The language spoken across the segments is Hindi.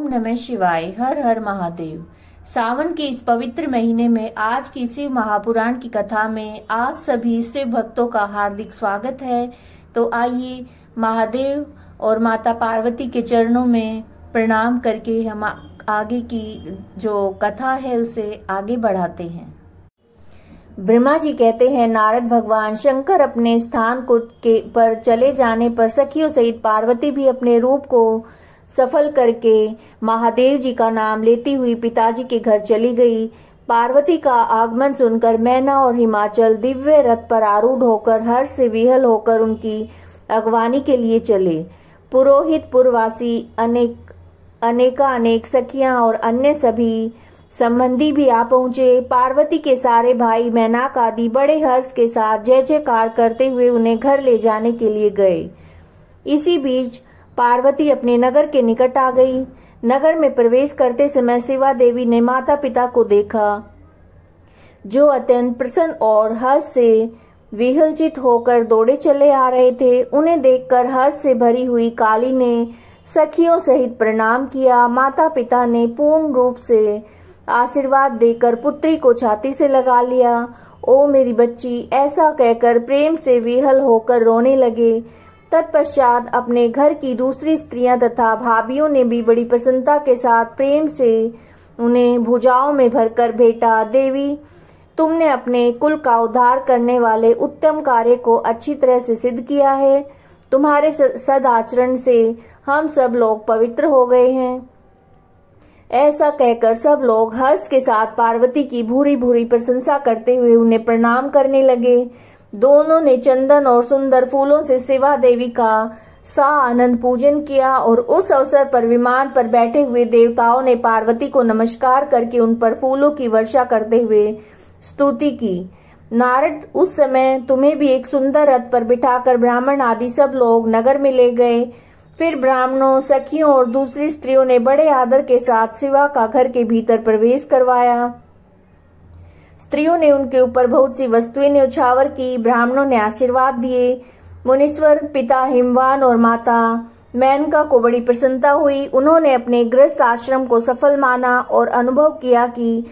ओम नमः शिवाय। हर हर महादेव। सावन के इस पवित्र महीने में आज की शिव महापुराण की कथा में आप सभी शिव भक्तों का हार्दिक स्वागत है। तो आइए महादेव और माता पार्वती के चरणों में प्रणाम करके हम आगे की जो कथा है उसे आगे बढ़ाते हैं। ब्रह्मा जी कहते हैं, नारद भगवान शंकर अपने स्थान को पर चले जाने पर सखियों सहित पार्वती भी अपने रूप को सफल करके महादेव जी का नाम लेती हुई पिताजी के घर चली गई। पार्वती का आगमन सुनकर मैना और हिमाचल दिव्य रथ पर आरूढ़ होकर हर्ष से विहल होकर उनकी अगवानी के लिए चले। पुरोहित, पुरवासी, अनेक सखियां और अन्य सभी संबंधी भी आ पहुंचे। पार्वती के सारे भाई मैनाक आदि बड़े हर्ष के साथ जय जयकार करते हुए उन्हें घर ले जाने के लिए गए। इसी बीच पार्वती अपने नगर के निकट आ गई। नगर में प्रवेश करते समय शिवा देवी ने माता पिता को देखा, जो अत्यंत प्रसन्न और हर्ष से विहलचित होकर दौड़े चले आ रहे थे। उन्हें देखकर हर्ष से भरी हुई काली ने सखियों सहित प्रणाम किया। माता पिता ने पूर्ण रूप से आशीर्वाद देकर पुत्री को छाती से लगा लिया। ओ मेरी बच्ची, ऐसा कहकर प्रेम से विहल होकर रोने लगे। तत्पश्चात अपने घर की दूसरी स्त्रियां तथा भाभियों ने भी बड़ी प्रसन्नता के साथ प्रेम से उन्हें भुजाओं में भरकर भेंटा। देवी, तुमने अपने कुल का उद्धार करने वाले उत्तम कार्य को अच्छी तरह से सिद्ध किया है। तुम्हारे सदाचरण से हम सब लोग पवित्र हो गए हैं। ऐसा कहकर सब लोग हर्ष के साथ पार्वती की भूरी भूरी प्रशंसा करते हुए उन्हें प्रणाम करने लगे। दोनों ने चंदन और सुंदर फूलों से शिवा देवी का आनंद पूजन किया और उस अवसर पर विमान पर बैठे हुए देवताओं ने पार्वती को नमस्कार करके उन पर फूलों की वर्षा करते हुए स्तुति की। नारद, उस समय तुम्हें भी एक सुंदर रथ पर बिठाकर ब्राह्मण आदि सब लोग नगर में ले गए। फिर ब्राह्मणों, सखियों और दूसरी स्त्रियों ने बड़े आदर के साथ शिवा का घर के भीतर प्रवेश करवाया। स्त्रियों ने उनके ऊपर बहुत सी वस्तुएं न्यौछावर की। ब्राह्मणों ने आशीर्वाद दिए। मुनीश्वर, पिता हिमवान और माता मेनका को बड़ी प्रसन्नता हुई। उन्होंने अपने गृहस्थ आश्रम को सफल माना और अनुभव किया कि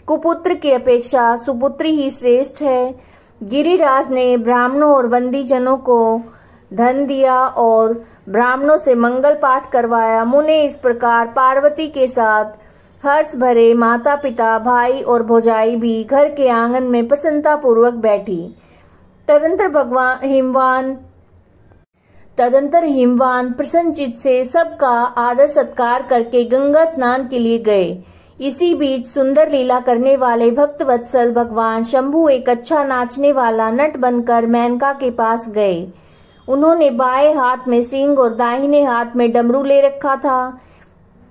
कुपुत्र की अपेक्षा सुपुत्री ही श्रेष्ठ है। गिरिराज ने ब्राह्मणों और वंदी जनों को धन दिया और ब्राह्मणों से मंगल पाठ करवाया। मुने इस प्रकार पार्वती के साथ हर्ष भरे माता पिता, भाई और भौजाई भी घर के आंगन में प्रसन्नता पूर्वक बैठी। तदंतर हिमवान प्रसन्नचित से सबका आदर सत्कार करके गंगा स्नान के लिए गए। इसी बीच सुंदर लीला करने वाले भक्त वत्सल भगवान शंभु एक अच्छा नाचने वाला नट बनकर मेनका के पास गए। उन्होंने बाएं हाथ में सींग और दाहिने हाथ में डमरू ले रखा था।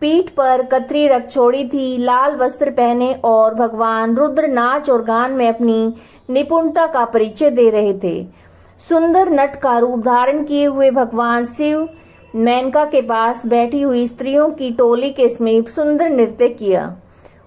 पीठ पर कतरी रख छोड़ी थी, लाल वस्त्र पहने और भगवान रुद्र नाच और गान में अपनी निपुणता का परिचय दे रहे थे। सुंदर नट का रूप धारण किए हुए भगवान शिव मेनका के पास बैठी हुई स्त्रियों की टोली के समीप सुंदर नृत्य किया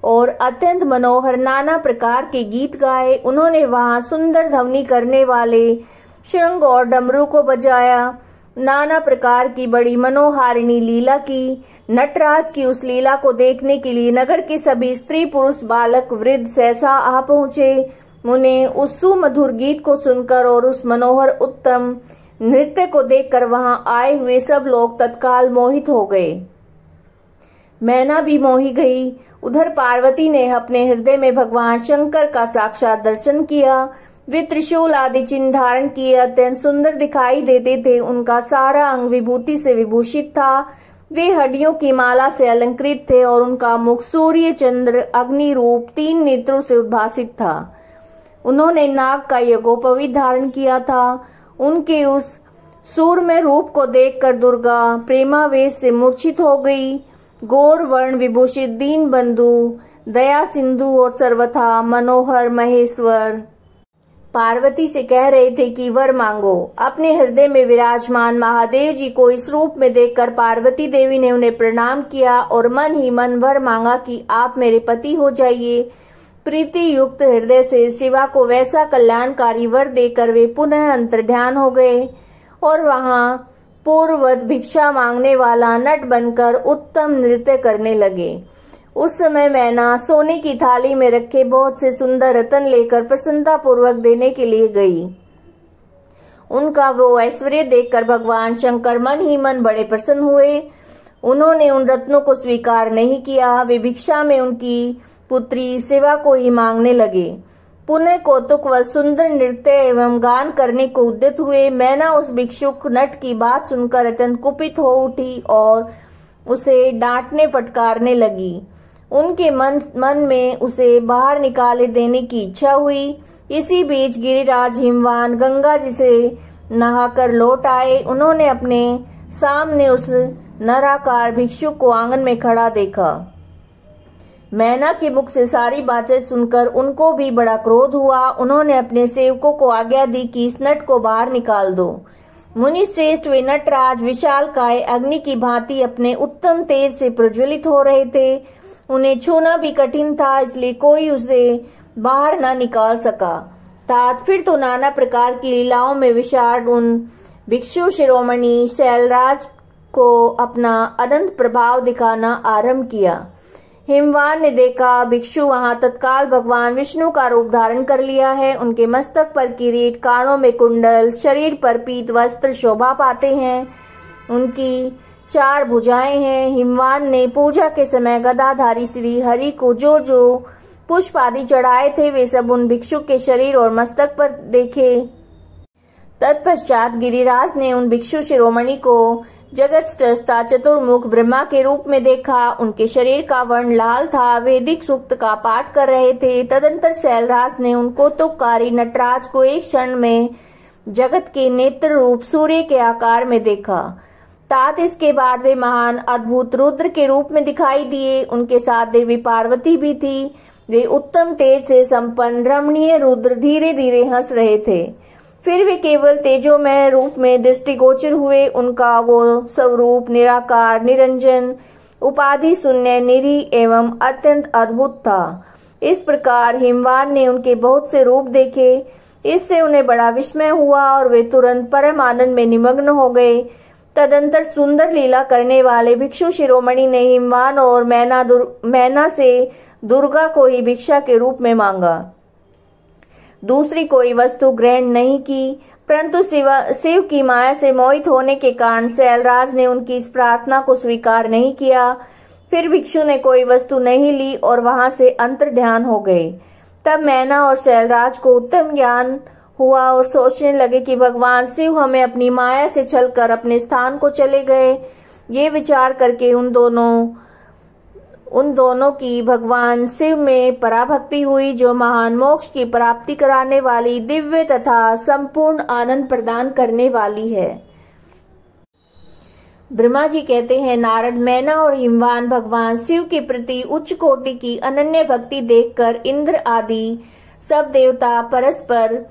और अत्यंत मनोहर नाना प्रकार के गीत गाए। उन्होंने वहां सुंदर ध्वनि करने वाले शंख और डमरू को बजाया। नाना प्रकार की बड़ी मनोहारिणी लीला की। नटराज की उस लीला को देखने के लिए नगर के सभी स्त्री, पुरुष, बालक, वृद्ध सहसा आ पहुंचे। उन्हें उस सुमधुर गीत को सुनकर और उस मनोहर उत्तम नृत्य को देखकर वहां आए हुए सब लोग तत्काल मोहित हो गए। मैना भी मोही गई। उधर पार्वती ने अपने हृदय में भगवान शंकर का साक्षात दर्शन किया। वे त्रिशूल आदि चिन्ह धारण किए अत्यंत सुंदर दिखाई देते थे। उनका सारा अंग विभूति से विभूषित था। वे हड्डियों की माला से अलंकृत थे और उनका मुख सूर्य, चंद्र, अग्नि रूप 3 नेत्रों से उद्भासित था। उन्होंने नाग का यज्ञोपवीत धारण किया था। उनके उस सूरमय रूप को देखकर दुर्गा प्रेमावेश से मूर्छित हो गई। गौर वर्ण विभूषित दीन बंधु, दया सिंधु और सर्वथा मनोहर महेश्वर पार्वती से कह रहे थे कि वर मांगो। अपने हृदय में विराजमान महादेव जी को इस रूप में देखकर पार्वती देवी ने उन्हें प्रणाम किया और मन ही मन वर मांगा कि आप मेरे पति हो जाइए। प्रीति युक्त हृदय से शिवा को वैसा कल्याणकारी वर देकर वे पुनः अंतर्ध्यान हो गए और वहां पूर्ववत भिक्षा मांगने वाला नट बनकर उत्तम नृत्य करने लगे। उस समय मैना सोने की थाली में रखे बहुत से सुंदर रत्न लेकर प्रसन्नता पूर्वक देने के लिए गई। उनका वो ऐश्वर्य देखकर भगवान शंकर मन ही मन बड़े प्रसन्न हुए। उन्होंने उन रत्नों को स्वीकार नहीं किया। वे भिक्षा में उनकी पुत्री शिवा को ही मांगने लगे। पुनः कौतुक व सुंदर नृत्य एवं गान करने को उद्यत हुए। मैना उस भिक्षुक नट की बात सुनकर अत्यंत कुपित हो उठी और उसे डांटने फटकारने लगी। उनके मन में उसे बाहर निकाले देने की इच्छा हुई। इसी बीच गिरिराज हिमवान गंगा जी से नहाकर लौट आए। उन्होंने अपने सामने उस नराकार भिक्षुक को आंगन में खड़ा देखा। मैना के मुख से सारी बातें सुनकर उनको भी बड़ा क्रोध हुआ। उन्होंने अपने सेवकों को आज्ञा दी कि इस नट को बाहर निकाल दो। मुनि श्रेष्ठ वे नटराज विशालकाय अग्नि की भांति अपने उत्तम तेज से प्रज्वलित हो रहे थे। उन्हें छूना भी कठिन था, इसलिए कोई उसे बाहर न निकाल सका। फिर तो नाना प्रकार की लीलाओं में विशाल उन भिक्षु शिरोमणि शैलराज को अपना अनंत प्रभाव दिखाना आरंभ किया। हिमवान ने देखा भिक्षु वहां तत्काल भगवान विष्णु का रूप धारण कर लिया है। उनके मस्तक पर किरीट, कानों में कुंडल, शरीर पर पीत वस्त्र शोभा पाते हैं। उनकी 4 भुजाएं हैं। हिमवान ने पूजा के समय गदाधारी श्री हरि को जो जो पुष्प आदि चढ़ाए थे वे सब उन भिक्षुक के शरीर और मस्तक पर देखे। तत्पश्चात गिरिराज ने उन भिक्षु शिरोमणि को जगत स्रष्टा चतुर्मुख ब्रह्मा के रूप में देखा। उनके शरीर का वर्ण लाल था। वैदिक सूक्त का पाठ कर रहे थे। तदंतर शैलराज ने उन कौतुककारी नटराज को एक क्षण में जगत के नेत्र रूप सूर्य के आकार में देखा। इसके बाद वे महान अद्भुत रुद्र के रूप में दिखाई दिए। उनके साथ देवी पार्वती भी थी। वे उत्तम तेज से संपन्न रमणीय रुद्र धीरे धीरे हंस रहे थे। फिर वे केवल तेजोमय रूप में दृष्टिगोचर हुए। उनका वो स्वरूप निराकार, निरंजन, उपाधि शून्य, निरीह एवं अत्यंत अद्भुत था। इस प्रकार हिमवान ने उनके बहुत से रूप देखे। इससे उन्हें बड़ा विस्मय हुआ और वे तुरंत परम आनंद में निमग्न हो गए। तदंतर सुंदर लीला करने वाले भिक्षु शिरोमणि ने हिमवान और मैना से दुर्गा को ही भिक्षा के रूप में मांगा। दूसरी कोई वस्तु ग्रहण नहीं की, परंतु शिव की माया से मोहित होने के कारण शैलराज ने उनकी इस प्रार्थना को स्वीकार नहीं किया। फिर भिक्षु ने कोई वस्तु नहीं ली और वहां से अंतर्ध्यान हो गए। तब मैना और शैलराज को उत्तम ज्ञान हुआ और सोचने लगे कि भगवान शिव हमें अपनी माया से छलकर अपने स्थान को चले गए। ये विचार करके उन दोनों की भगवान शिव में पराभक्ति हुई, जो महान मोक्ष की प्राप्ति कराने वाली, दिव्य तथा संपूर्ण आनंद प्रदान करने वाली है। ब्रह्मा जी कहते हैं, नारद, मैना और हिमवान भगवान शिव के प्रति उच्च कोटि की अनन्य भक्ति देखकर इंद्र आदि सब देवता परस्पर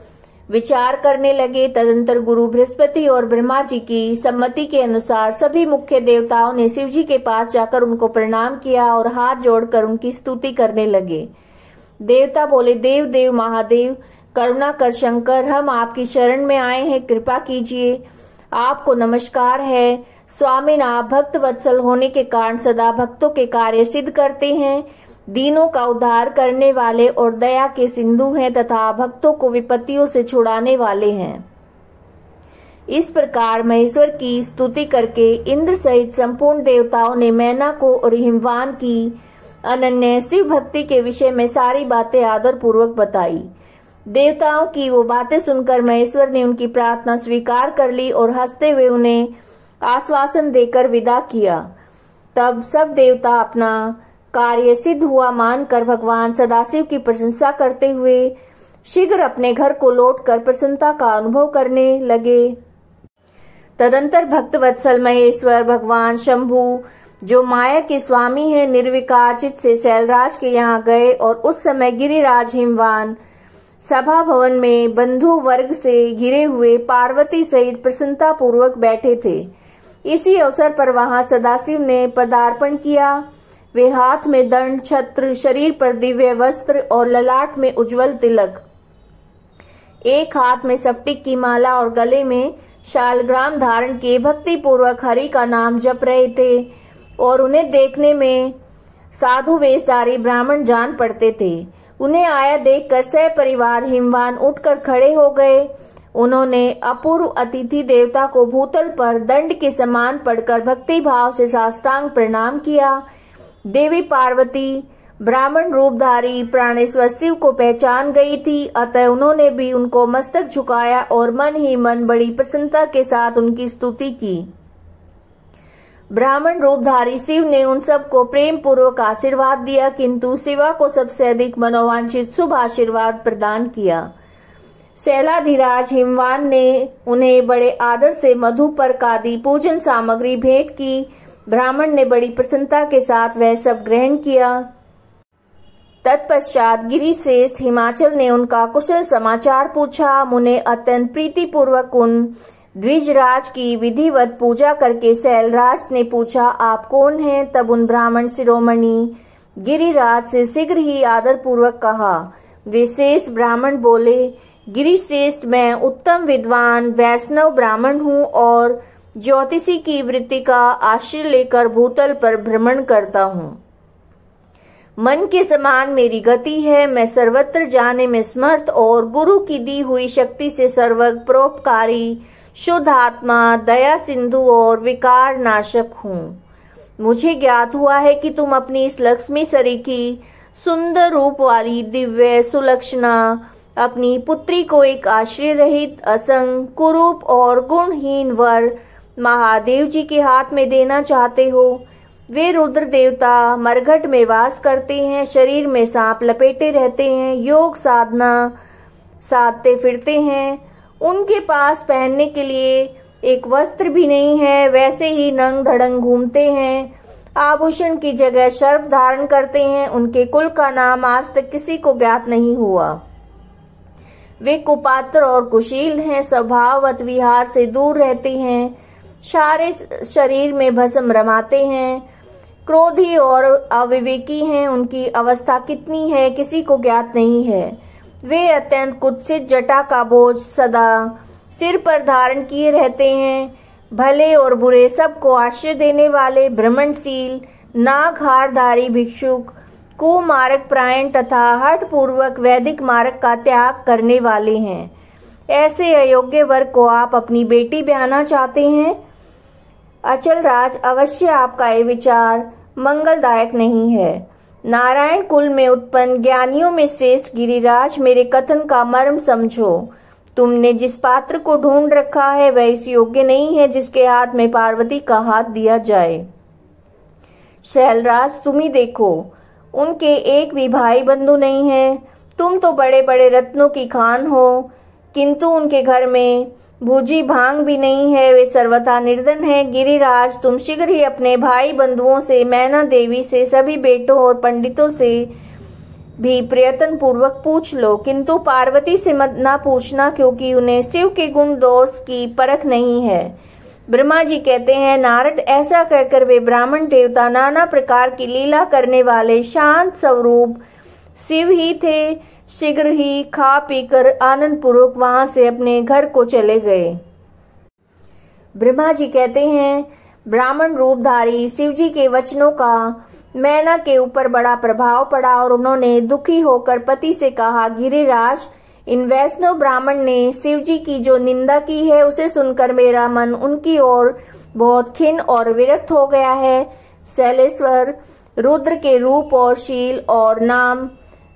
विचार करने लगे। तदंतर गुरु बृहस्पति और ब्रह्मा जी की सम्मति के अनुसार सभी मुख्य देवताओं ने शिव जी के पास जाकर उनको प्रणाम किया और हाथ जोड़कर उनकी स्तुति करने लगे। देवता बोले, देव देव महादेव, करुणा कर शंकर, हम आपकी शरण में आए हैं, कृपा कीजिए। आपको नमस्कार है। स्वामिन, आप भक्त वत्सल होने के कारण सदा भक्तों के कार्य सिद्ध करते हैं, दीनों का उद्धार करने वाले और दया के सिंधु हैं तथा भक्तों को विपत्तियों से छुड़ाने वाले हैं। इस प्रकार महेश्वर की स्तुति करके इंद्र सहित संपूर्ण देवताओं ने मैना को और हिमवान की अनन्य शिव भक्ति के विषय में सारी बातें आदर पूर्वक बताई। देवताओं की वो बातें सुनकर महेश्वर ने उनकी प्रार्थना स्वीकार कर ली और हंसते हुए उन्हें आश्वासन देकर विदा किया। तब सब देवता अपना कार्य सिद्ध हुआ मानकर भगवान सदाशिव की प्रशंसा करते हुए शीघ्र अपने घर को लौटकर प्रसन्नता का अनुभव करने लगे। तदंतर भक्त वत्सल महेश्वर भगवान शंभु, जो माया के स्वामी हैं, निर्विकार चित्त से शैलराज के यहाँ गए और उस समय गिरिराज हिमवान सभा भवन में बंधु वर्ग से घिरे हुए पार्वती सहित प्रसन्नता पूर्वक बैठे थे। इसी अवसर पर वहां सदाशिव ने पदार्पण किया। वे हाथ में दंड, छत्र, शरीर पर दिव्य वस्त्र और ललाट में उज्जवल तिलक, एक हाथ में स्फटिक की माला और गले में शालग्राम धारण किए भक्ति पूर्वक हरि का नाम जप रहे थे और उन्हें देखने में साधु वेशधारी ब्राह्मण जान पड़ते थे। उन्हें आया देखकर सपरिवार हिमवान उठकर खड़े हो गए। उन्होंने अपूर्व अतिथि देवता को भूतल पर दंड के समान पड़कर भक्ति भाव से साष्टांग प्रणाम किया। देवी पार्वती ब्राह्मण रूपधारी प्राणेश्वर शिव को पहचान गई थी, अतः उन्होंने भी उनको मस्तक झुकाया और मन ही मन बड़ी प्रसन्नता के साथ उनकी स्तुति की। ब्राह्मण रूपधारी शिव ने उन सबको प्रेम पूर्वक आशीर्वाद दिया, किंतु शिवा को सबसे अधिक मनोवांछित शुभ आशीर्वाद प्रदान किया। शैलाधिराज हिमवान ने उन्हें बड़े आदर से मधुपर्क आदि पूजन सामग्री भेंट की। ब्राह्मण ने बड़ी प्रसन्नता के साथ वह सब ग्रहण किया। तत्पश्चात गिरिश्रेष्ठ हिमाचल ने उनका कुशल समाचार पूछा। मुने अत्यंत प्रीति पूर्वक उन द्विजराज की विधिवत पूजा करके शैलराज ने पूछा, आप कौन हैं? तब उन ब्राह्मण शिरोमणि गिरिराज से शीघ्र ही आदर पूर्वक कहा। वे शेष ब्राह्मण बोले, गिरिश्रेष्ठ, मैं उत्तम विद्वान वैष्णव ब्राह्मण हूँ और ज्योतिषी की वृत्ति का आश्रय लेकर भूतल पर भ्रमण करता हूँ। मन के समान मेरी गति है। मैं सर्वत्र जाने में समर्थ और गुरु की दी हुई शक्ति से सर्वज्ञ, परोपकारी, शुद्ध आत्मा, दया सिंधु और विकार नाशक हूँ। मुझे ज्ञात हुआ है कि तुम अपनी इस लक्ष्मी सरीखी सुंदर रूप वाली दिव्य सुलक्षणा अपनी पुत्री को एक आश्रय रहित, असंग, कुरूप और गुणहीन वर महादेव जी के हाथ में देना चाहते हो। वे रुद्र देवता मरघट में वास करते हैं, शरीर में सांप लपेटे रहते हैं, योग साधना साधते फिरते हैं। उनके पास पहनने के लिए एक वस्त्र भी नहीं है, वैसे ही नंग धड़ंग घूमते हैं। आभूषण की जगह सर्प धारण करते हैं। उनके कुल का नाम आज तक किसी को ज्ञात नहीं हुआ। वे कुपात्र और कुशील हैं, स्वभाववत विहार से दूर रहते हैं, सारे शरीर में भस्म रमाते हैं, क्रोधी और अविवेकी हैं। उनकी अवस्था कितनी है किसी को ज्ञात नहीं है। वे अत्यंत कुत्सित जटा का बोझ सदा सिर पर धारण किए रहते हैं। भले और बुरे सबको आश्रय देने वाले, भ्रमणशील, नागहारधारी भिक्षुक, कुमार्ग प्रायण तथा हठ पूर्वक वैदिक मार्ग का त्याग करने वाले हैं। ऐसे अयोग्य वर को आप अपनी बेटी ब्याहना चाहते हैं? अचल राज, अवश्य आपका ये विचार मंगलदायक नहीं है। नारायण कुल में उत्पन्न ज्ञानियों में श्रेष्ठ गिरिराज, मेरे कथन का मर्म समझो। तुमने जिस पात्र को ढूंढ रखा है वह इस योग्य नहीं है जिसके हाथ में पार्वती का हाथ दिया जाए। शैलराज, तुम ही देखो, उनके एक भी भाई बंधु नहीं है। तुम तो बड़े बड़े रत्नों की खान हो, किंतु उनके घर में भूजी भांग भी नहीं है। वे सर्वथा निर्धन है। गिरिराज, तुम शीघ्र ही अपने भाई बंधुओं से, मैना देवी से, सभी बेटों और पंडितों से भी प्रयत्न पूर्वक पूछ लो, किंतु पार्वती से मत ना पूछना, क्योंकि उन्हें शिव के गुण दोष की परख नहीं है। ब्रह्मा जी कहते हैं, नारद, ऐसा कहकर वे ब्राह्मण देवता नाना प्रकार की लीला करने वाले शांत स्वरूप शिव ही थे। शीघ्र ही खा पीकर आनंद पूर्वक वहां से अपने घर को चले गए। ब्रह्मा जी कहते हैं, ब्राह्मण रूपधारी शिव जी के वचनों का मैना के ऊपर बड़ा प्रभाव पड़ा और उन्होंने दुखी होकर पति से कहा, गिरिराज, इन वैष्णव ब्राह्मण ने शिव जी की जो निंदा की है उसे सुनकर मेरा मन उनकी ओर बहुत खिन्न और विरक्त हो गया है। शैलेश्वर, रुद्र के रूप और शील और नाम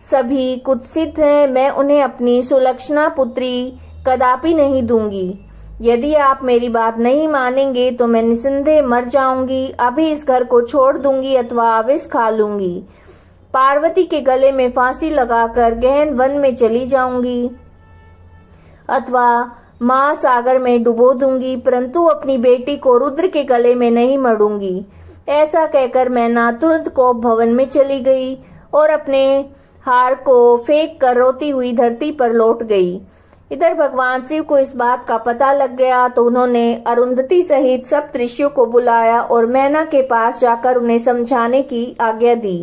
सभी कुत्सित हैं। मैं उन्हें अपनी सुलक्षणा पुत्री कदापि नहीं दूंगी। यदि आप मेरी बात नहीं मानेंगे तो मैं निसंदेह मर जाऊंगी। अभी इस घर को छोड़ दूंगी अथवा विष खा लूंगी। पार्वती के गले में फांसी लगाकर गहन वन में चली जाऊंगी अथवा महासागर में डुबो दूंगी, परंतु अपनी बेटी को रुद्र के गले में नहीं मरूंगी। ऐसा कहकर मैना तुरंत कोप भवन में चली गई और अपने हार को फेंक कर रोती हुई धरती पर लौट गई। इधर भगवान शिव को इस बात का पता लग गया तो उन्होंने अरुंधति सहित सब ऋषियों को बुलाया और मैना के पास जाकर उन्हें समझाने की आज्ञा दी।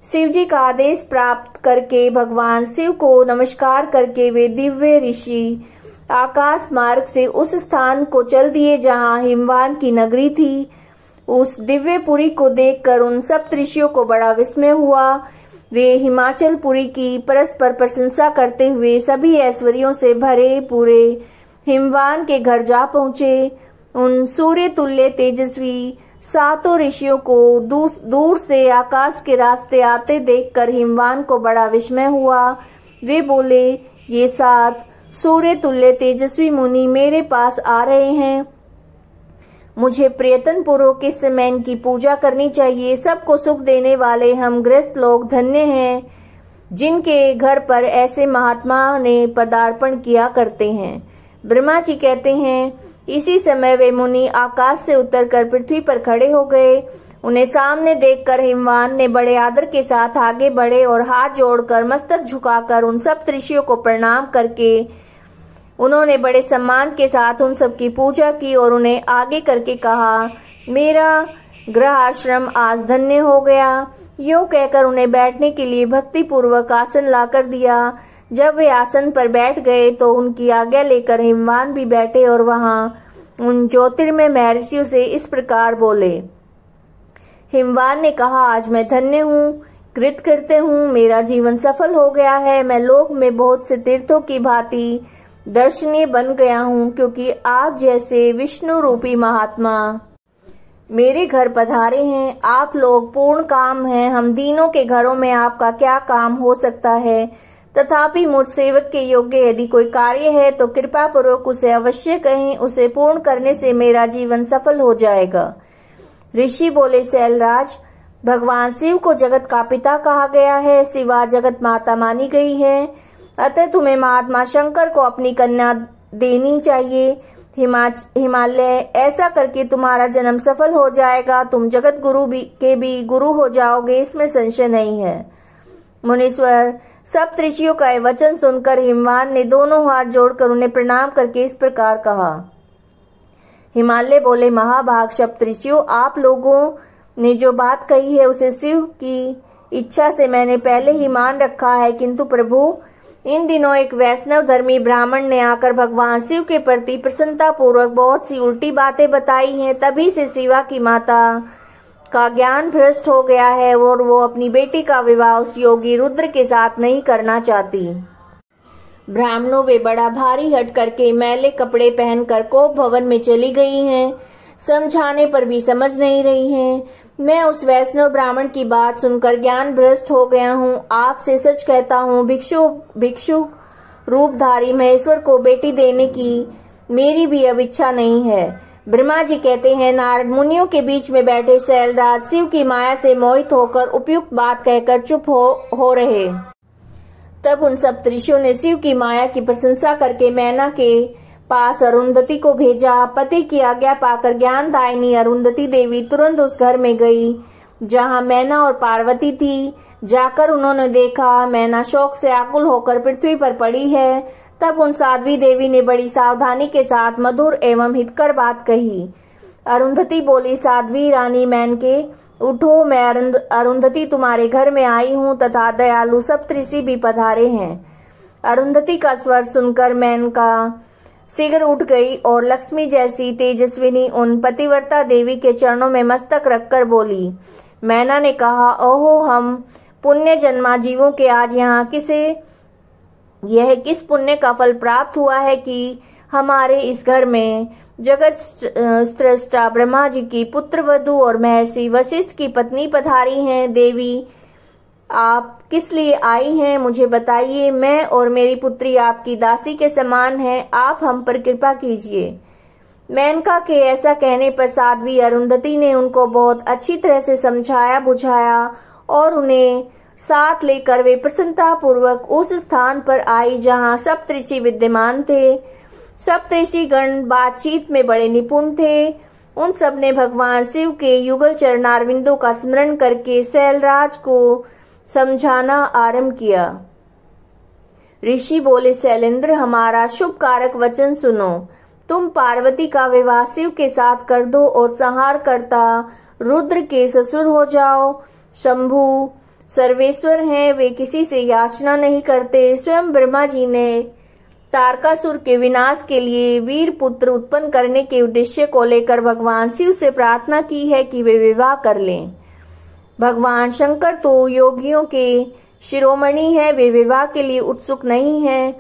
शिव जी का आदेश प्राप्त करके भगवान शिव को नमस्कार करके वे दिव्य ऋषि आकाश मार्ग से उस स्थान को चल दिए जहाँ हिमवान की नगरी थी। उस दिव्यपुरी को देखकर उन सप्तऋषियों को बड़ा विस्मय हुआ। वे हिमाचलपुरी की परस्पर प्रशंसा करते हुए सभी ऐश्वर्यों से भरे पूरे हिमवान के घर जा पहुँचे। उन सूर्य तुल्य तेजस्वी सातों ऋषियों को दूर से आकाश के रास्ते आते देखकर हिमवान को बड़ा विस्मय हुआ। वे बोले, ये 7 सूर्य तुल्य तेजस्वी मुनि मेरे पास आ रहे हैं। मुझे प्रयत्न पूर्वक इस समय इनकी पूजा करनी चाहिए। सबको सुख देने वाले हम गृहस्थ लोग धन्य हैं, जिनके घर पर ऐसे महात्मा ने पदार्पण किया करते हैं। ब्रह्मा जी कहते हैं, इसी समय वे मुनि आकाश से उतरकर पृथ्वी पर खड़े हो गए। उन्हें सामने देखकर हिमवान ने बड़े आदर के साथ आगे बढ़े और हाथ जोड़कर मस्तक झुकाकर उन सब ऋषियों को प्रणाम करके उन्होंने बड़े सम्मान के साथ उन सब की पूजा की और उन्हें आगे करके कहा, मेरा गृह आश्रम आज धन्य हो गया। यूं कहकर उन्हें बैठने के लिए भक्ति पूर्वक आसन लाकर दिया। जब वे आसन पर बैठ गए तो उनकी आज्ञा लेकर हिमवान भी बैठे और वहां उन ज्योतिर्मय महर्षियों से इस प्रकार बोले। हिमवान ने कहा, आज मैं धन्य हूँ, कृतकृत्य हूँ, मेरा जीवन सफल हो गया है। मैं लोक में बहुत से तीर्थों की भांति दर्शनीय बन गया हूँ, क्योंकि आप जैसे विष्णु रूपी महात्मा मेरे घर पधारे हैं। आप लोग पूर्ण काम हैं, हम दीनों के घरों में आपका क्या काम हो सकता है। तथापि मुझ सेवक के योग्य यदि कोई कार्य है तो कृपा पूर्वक उसे अवश्य कहें, उसे पूर्ण करने से मेरा जीवन सफल हो जाएगा। ऋषि बोले, शैलराज, भगवान शिव को जगत का पिता कहा गया है, शिवा जगत माता मानी गई है, अतः तुम्हें महात्मा शंकर को अपनी कन्या देनी चाहिए। हिमालय, ऐसा करके तुम्हारा जन्म सफल हो जाएगा, तुम जगत गुरु के भी गुरु हो जाओगे, इसमें संशय नहीं है। मुनीश्वर, सप्तऋषियों का वचन सुनकर हिमवान ने दोनों हाथ जोड़कर उन्हें प्रणाम करके इस प्रकार कहा। हिमालय बोले, महाभाग सप्तऋषियों, आप लोगों ने जो बात कही है उसे शिव की इच्छा से मैंने पहले ही मान रखा है, किंतु प्रभु, इन दिनों एक वैष्णव धर्मी ब्राह्मण ने आकर भगवान शिव के प्रति प्रसन्नता पूर्वक बहुत सी उल्टी बातें बताई हैं। तभी से शिवा की माता का ज्ञान भ्रष्ट हो गया है और वो अपनी बेटी का विवाह उस योगी रुद्र के साथ नहीं करना चाहती। ब्राह्मणों, वे बड़ा भारी हट करके मैले कपड़े पहनकर कोप भवन में चली गई हैं। समझाने पर भी समझ नहीं रही हैं। मैं उस वैष्णव ब्राह्मण की बात सुनकर ज्ञान भ्रष्ट हो गया हूँ। आपसे सच कहता हूँ, भिक्षु रूपधारी महेश्वर को बेटी देने की मेरी भी अब इच्छा नहीं है। ब्रह्मा जी कहते हैं, नारद मुनियों के बीच में बैठे शैलराज शिव की माया से मोहित होकर उपयुक्त बात कहकर चुप हो रहे। तब उन सप्तऋषियों ने शिव की माया की प्रशंसा करके मैना के पास अरुंधति को भेजा। पति की आज्ञा पाकर ज्ञानदायिनी अरुंधति देवी तुरंत उस घर में गई जहां मैना और पार्वती थी। जाकर उन्होंने देखा मैना शोक से आकुल होकर पृथ्वी पर पड़ी है। तब उन साध्वी देवी ने बड़ी सावधानी के साथ मधुर एवं हितकर बात कही। अरुंधति बोली, साध्वी रानी मैनके, उठो, मैं अरुंधति तुम्हारे घर में आई हूँ तथा दयालु सप्तऋषि भी पधारे हैं। अरुंधति का स्वर सुनकर मैनका शीघ्र उठ गई और लक्ष्मी जैसी तेजस्विनी उन पतिव्रता देवी के चरणों में मस्तक रखकर बोली। मैना ने कहा, ओहो, हम पुण्य जन्मा जीवों के आज यहाँ यह किस पुण्य का फल प्राप्त हुआ है कि हमारे इस घर में जगत स्रष्टा ब्रह्मा जी की पुत्र वधू और महर्षि वशिष्ठ की पत्नी पधारी हैं। देवी, आप किस लिए आई हैं, मुझे बताइए। मैं और मेरी पुत्री आपकी दासी के समान हैं, आप हम पर कृपा कीजिए। मेनका के ऐसा कहने पर साध्वी अरुंधति ने उनको बहुत अच्छी तरह से समझाया बुझाया और उन्हें साथ लेकर वे प्रसन्नता पूर्वक उस स्थान पर आई जहां सप्तऋषि विद्यमान थे। सप्तऋषि गण बातचीत में बड़े निपुण थे। उन सब ने भगवान शिव के युगल चरणारविंदों का स्मरण करके शैलराज को समझाना आरंभ किया। ऋषि बोले, शैलेंद्र, हमारा शुभ कारक वचन सुनो। तुम पार्वती का विवाह शिव के साथ कर दो और संहार करता रुद्र के ससुर हो जाओ। शंभु सर्वेश्वर हैं, वे किसी से याचना नहीं करते। स्वयं ब्रह्मा जी ने तारकासुर के विनाश के लिए वीर पुत्र उत्पन्न करने के उद्देश्य को लेकर भगवान शिव से प्रार्थना की है कि वे विवाह कर लें। भगवान शंकर तो योगियों के शिरोमणि है, वे विवाह के लिए उत्सुक नहीं हैं।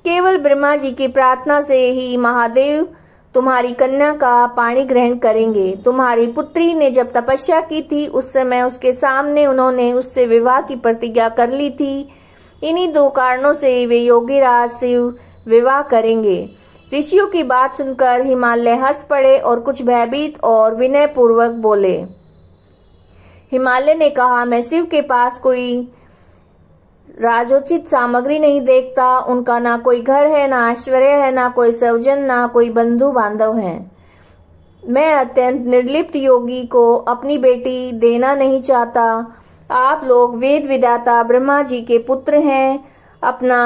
केवल ब्रह्मा जी की प्रार्थना से ही महादेव तुम्हारी कन्या का पाणी ग्रहण करेंगे। तुम्हारी पुत्री ने जब तपस्या की थी उस समय उसके सामने उन्होंने उससे विवाह की प्रतिज्ञा कर ली थी। इन्हीं 2 कारणों से वे योगीराज शिव विवाह करेंगे। ऋषियों की बात सुनकर हिमालय हंस पड़े और कुछ भयभीत और विनय पूर्वक बोले। हिमालय ने कहा, मैं शिव के पास कोई राजोचित सामग्री नहीं देखता। उनका ना कोई घर है, ना ऐश्वर्य है, ना कोई स्वजन, ना कोई बंधु बांधव है। मैं अत्यंत निर्लिप्त योगी को अपनी बेटी देना नहीं चाहता। आप लोग वेद विदाता ब्रह्मा जी के पुत्र हैं। अपना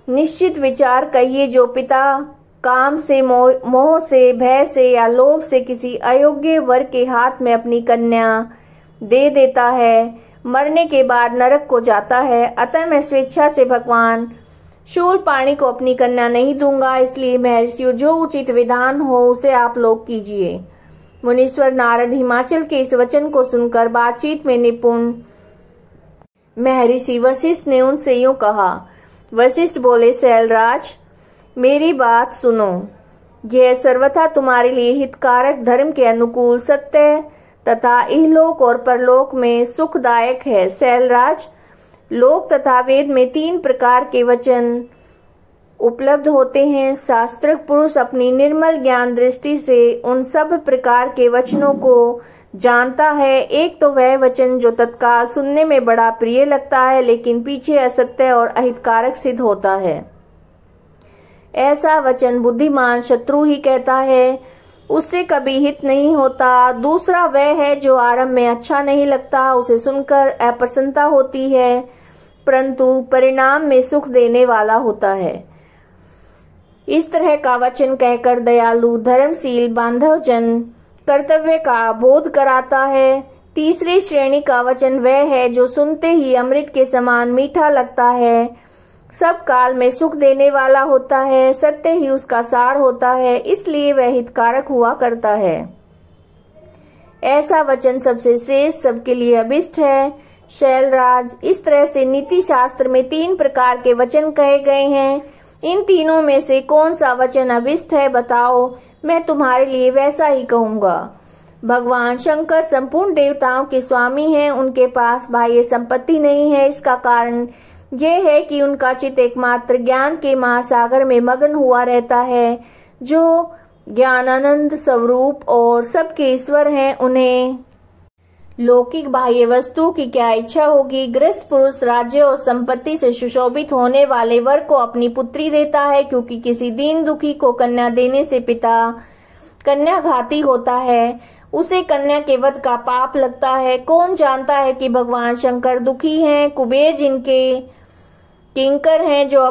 निश्चित विचार कहिए। जो पिता काम से, मोह से, भय से या लोभ से किसी अयोग्य वर के हाथ में अपनी कन्या दे देता है, मरने के बाद नरक को जाता है। अतः मैं स्वेच्छा से भगवान शूलपाणी को अपनी कन्या नहीं दूंगा। इसलिए महर्षियों, जो उचित विधान हो उसे आप लोग कीजिए। मुनीश्वर नारद हिमाचल के इस वचन को सुनकर बातचीत में निपुण महर्षि वशिष्ठ ने उनसे यूं कहा। वशिष्ठ बोले, शैलराज, मेरी बात सुनो। यह सर्वथा तुम्हारे लिए हितकारक, धर्म के अनुकूल, सत्य तथा इहलोक और परलोक में सुखदायक है। शैलराज, लोक तथा वेद में 3 प्रकार के वचन उपलब्ध होते हैं। शास्त्रक पुरुष अपनी निर्मल ज्ञान दृष्टि से उन सब प्रकार के वचनों को जानता है। एक तो वह वचन जो तत्काल सुनने में बड़ा प्रिय लगता है लेकिन पीछे असत्य और अहितकारक सिद्ध होता है। ऐसा वचन बुद्धिमान शत्रु ही कहता है, उससे कभी हित नहीं होता। दूसरा वह है जो आरंभ में अच्छा नहीं लगता, उसे सुनकर अप्रसन्नता होती है परंतु परिणाम में सुख देने वाला होता है। इस तरह का वचन कहकर दयालु धर्मशील बांधवजन कर्तव्य का बोध कराता है। तीसरी श्रेणी का वचन वह है जो सुनते ही अमृत के समान मीठा लगता है, सब काल में सुख देने वाला होता है, सत्य ही उसका सार होता है, इसलिए वह हितकारक हुआ करता है। ऐसा वचन सबसे श्रेष्ठ, सबके लिए अभिष्ट है। शैलराज, इस तरह से नीति शास्त्र में 3 प्रकार के वचन कहे गए हैं। इन तीनों में से कौन सा वचन अभिष्ट है बताओ, मैं तुम्हारे लिए वैसा ही कहूँगा। भगवान शंकर संपूर्ण देवताओं के स्वामी हैं। उनके पास बाह्य संपत्ति नहीं है। इसका कारण यह है कि उनका चित्त एकमात्र ज्ञान के महासागर में मग्न हुआ रहता है, जो ज्ञानानंद स्वरूप और सबके ईश्वर हैं। उन्हें लौकिक बाह्य वस्तु की क्या इच्छा होगी। गृहस्थ पुरुष राज्य और संपत्ति से सुशोभित होने वाले वर को अपनी पुत्री देता है, क्योंकि किसी दीन दुखी को कन्या देने से पिता कन्याघाती होता है, उसे कन्या के वध का पाप लगता है। कौन जानता है कि भगवान शंकर दुखी हैं। कुबेर जिनके किंकर हैं, जो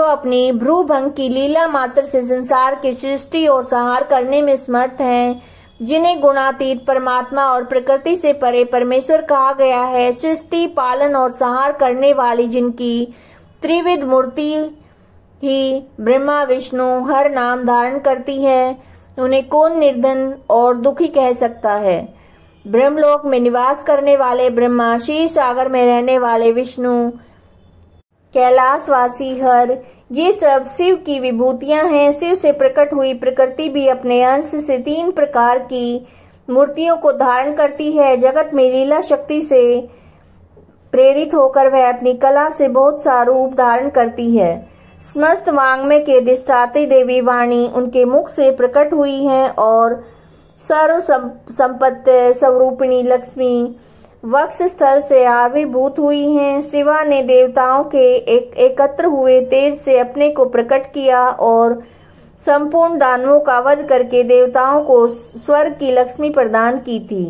अपनी भ्रूभंग की लीला मात्र से संसार की सृष्टि और संहार करने में समर्थ हैं, जिन्हें गुणातीत परमात्मा और प्रकृति से परे परमेश्वर कहा गया है, सृष्टि पालन और संहार करने वाली जिनकी त्रिविध मूर्ति ही ब्रह्मा विष्णु हर नाम धारण करती है, उन्हें कौन निर्धन और दुखी कह सकता है। ब्रह्मलोक में निवास करने वाले ब्रह्मा, क्षीर सागर में रहने वाले विष्णु, कैलाशवासी हर, ये सब शिव की विभूतियां हैं। शिव से प्रकट हुई प्रकृति भी अपने अंश से 3 प्रकार की मूर्तियों को धारण करती है। जगत में लीला शक्ति से प्रेरित होकर वह अपनी कला से बहुत सा रूप धारण करती है। समस्त वांग्मय के अधिष्ठात्री देवी वाणी उनके मुख से प्रकट हुई है और सर्व संपत्ति स्वरूपिणी लक्ष्मी वक्ष स्थल से आविर्भूत हुई हैं। शिवा ने देवताओं के एकत्र हुए तेज से अपने को प्रकट किया और संपूर्ण दानवों का वध करके देवताओं को स्वर्ग की लक्ष्मी प्रदान की थी।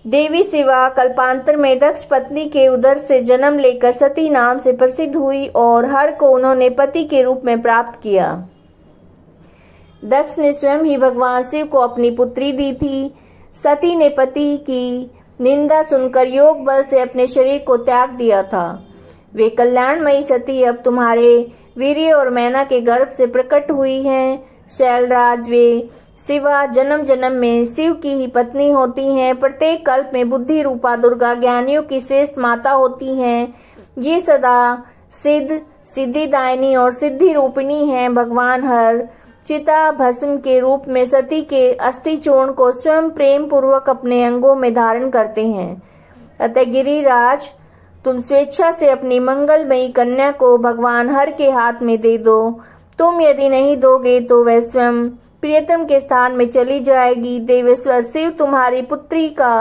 देवी शिवा कल्पांतर में दक्ष पत्नी के उदर से जन्म लेकर सती नाम से प्रसिद्ध हुई और हर को उन्होंने पति के रूप में प्राप्त किया। दक्ष ने स्वयं ही भगवान शिव को अपनी पुत्री दी थी। सती ने पति की निंदा सुनकर योग बल से अपने शरीर को त्याग दिया था। वे कल्याणमयी सती अब तुम्हारे वीर्य और मैना के गर्भ से प्रकट हुई हैं। शैलराज, वे शिवा जन्म जन्म में शिव की ही पत्नी होती हैं। प्रत्येक कल्प में बुद्धि रूपा दुर्गा ज्ञानियों की श्रेष्ठ माता होती हैं। ये सदा सिद्ध, सिद्धिदायिनी और सिद्धि रूपिणी हैं। भगवान हर चिता भस्म के रूप में सती के अस्थि चूर्ण को स्वयं प्रेम पूर्वक अपने अंगों में धारण करते हैं। अतः गिरिराज, तुम स्वेच्छा से अपनी मंगलमयी कन्या को भगवान हर के हाथ में दे दो। तुम यदि नहीं दोगे तो वह स्वयं प्रियतम के स्थान में चली जाएगी। देवेश्वर शिव तुम्हारी पुत्री का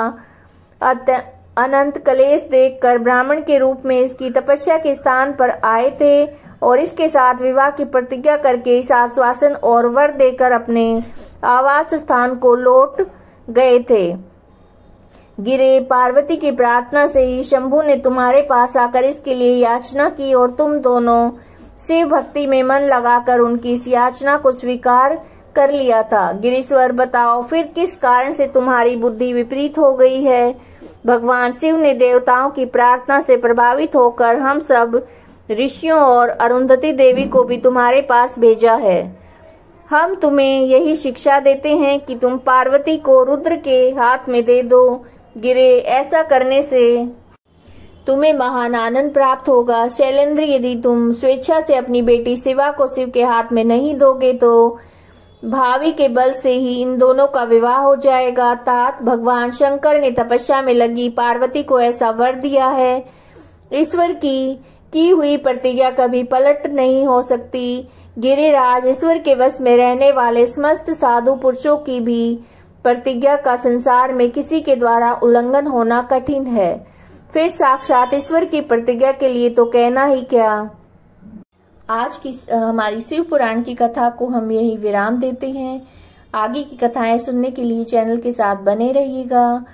अनंत कलेश देखकर ब्राह्मण के रूप में इसकी तपस्या के स्थान पर आए थे और इसके साथ विवाह की प्रतिज्ञा करके इस आश्वासन और वर देकर अपने आवास स्थान को लौट गए थे। गिरे, पार्वती की प्रार्थना से ही शंभु ने तुम्हारे पास आकर इसके लिए याचना की और तुम दोनों शिव भक्ति में मन लगाकर उनकी इस याचना को स्वीकार कर लिया था। गिरीश्वर, बताओ फिर किस कारण से तुम्हारी बुद्धि विपरीत हो गई है? भगवान शिव ने देवताओं की प्रार्थना से प्रभावित होकर हम सब ऋषियों और अरुंधति देवी को भी तुम्हारे पास भेजा है। हम तुम्हें यही शिक्षा देते हैं कि तुम पार्वती को रुद्र के हाथ में दे दो। गिरे, ऐसा करने से तुम्हें महान आनंद प्राप्त होगा। शैलेंद्र, यदि तुम स्वेच्छा से अपनी बेटी शिवा को शिव के हाथ में नहीं दोगे तो भावी के बल से ही इन दोनों का विवाह हो जाएगा। तात भगवान शंकर ने तपस्या में लगी पार्वती को ऐसा वर दिया है। ईश्वर की हुई प्रतिज्ञा कभी पलट नहीं हो सकती। गिरिराज, ईश्वर के वश में रहने वाले समस्त साधु पुरुषों की भी प्रतिज्ञा का संसार में किसी के द्वारा उल्लंघन होना कठिन है। फिर साक्षात ईश्वर की प्रतिज्ञा के लिए तो कहना ही क्या। आज की हमारी शिव पुराण की कथा को हम यही विराम देते हैं। आगे की कथाएं सुनने के लिए चैनल के साथ बने रहिएगा।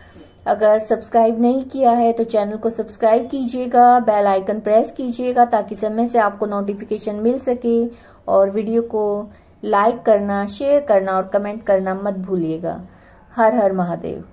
अगर सब्सक्राइब नहीं किया है तो चैनल को सब्सक्राइब कीजिएगा, बेल आइकन प्रेस कीजिएगा ताकि समय से आपको नोटिफिकेशन मिल सके, और वीडियो को लाइक करना, शेयर करना और कमेंट करना मत भूलिएगा। हर हर महादेव।